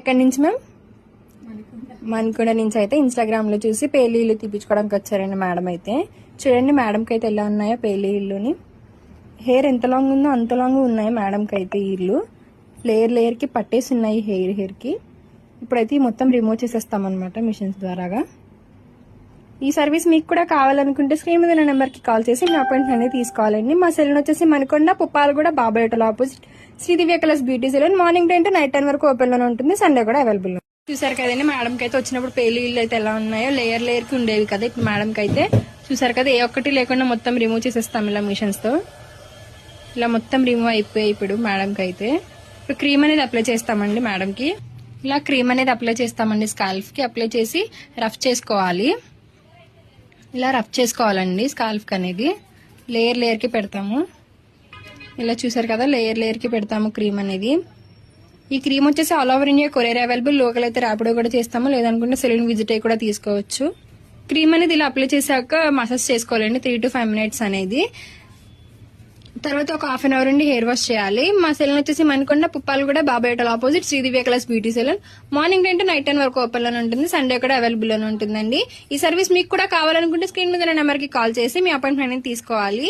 ఎక్కడి నుంచి మ్యామ్? మణికొండ నుంచి అయితే ఇన్స్టాగ్రామ్ లో చూసి పేలీలు తీపించుకోవడానికి వచ్చారండి మేడం అయితే. చూడండి మేడంకి అయితే ఎలా ఉన్నాయో పేలీలుని. హెయిర్ ఎంత లాంగ్ ఉందో అంత లాంగ్ ఉన్నాయి మేడంకి అయితే. ఇల్లు లేయర్ కి పట్టేసి ఉన్నాయి హెయిర్ కి. ఇప్పుడైతే మొత్తం రిమూవ్ చేసేస్తామన్నమాట మిషన్స్ ద్వారాగా. ఈ సర్వీస్ మీకు కూడా కావాలనుకుంటే స్క్రీన్ మీద నెంబర్ కి కాల్ చేసి మీ అపాయింట్మెంట్ అనేది తీసుకోవాలండి. మా సెలూన్ వచ్చేసి మణికొండ, పుప్పాలగూడ, బాబాయోటల్ opposite Sridivya colours beauty salon. Morning 10 to night 10 వరకు ఓపెన్ లోనే ఉంటుంది. సండే కూడా అవైలబుల్. చూసారు కదండి మేడంకి అయితే వచ్చినప్పుడు పేలీలు అయితే ఎలా ఉన్నాయో. లేయర్ కి ఉండేవి కదా, ఇప్పుడు మేడంకి అయితే చూసారు కదా ఏ ఒక్కటి లేకుండా మొత్తం రిమూవ్ చేసేస్తాం ఇలా మిషన్స్ తో. ఇలా మొత్తం రిమూవ్ అయిపోయాయి ఇప్పుడు మేడంకి అయితే. ఇప్పుడు క్రీమ్ అనేది అప్లై చేస్తామండి మేడంకి. ఇలా క్రీమ్ అనేది అప్లై చేస్తామండి స్కాల్ఫ్ కి. అప్లై చేసి రఫ్ చేసుకోవాలి. ఇలా రఫ్ చేసుకోవాలండి స్కాల్ఫ్ అనేది. లేయర్ కి పెడతాము. ఇలా చూసారు కదా లేయర్ కి పెడతాము క్రీమ్ అనేది. ఈ క్రీమ్ వచ్చేసి all over India courier available. Local అయితే ర్యాపిడో కూడా చేస్తాము, లేదనుకుంటే సెలూన్ విజిట్ అయ్యి కూడా తీసుకోవచ్చు. క్రీమ్ అనేది ఇలా అప్లై చేశాక మసాజ్ చేసుకోవాలండి 3 to 5 minutes అనేది. తర్వాత ఒక హాఫ్ అన్ అవర్ నుండి హెయిర్ వాష్ చేయాలి. మా సెలూన్ వచ్చేసి మణికొండ, పుప్పాలగూడ, బాబాయోటల్ opposite Sridivya colours beauty salon. Morning 10 to night 10 వరకు ఓపెన్ లోనే ఉంటుంది. సండే కూడా అవైలబుల్ లోనే ఉంటుందండి. ఈ సర్వీస్ మీకు కూడా కావాలనుకుంటే స్క్రీన్ మీద నెంబర్ కి కాల్ చేసి మీ అపాయింట్మెంట్ అనేది తీసుకోవాలి.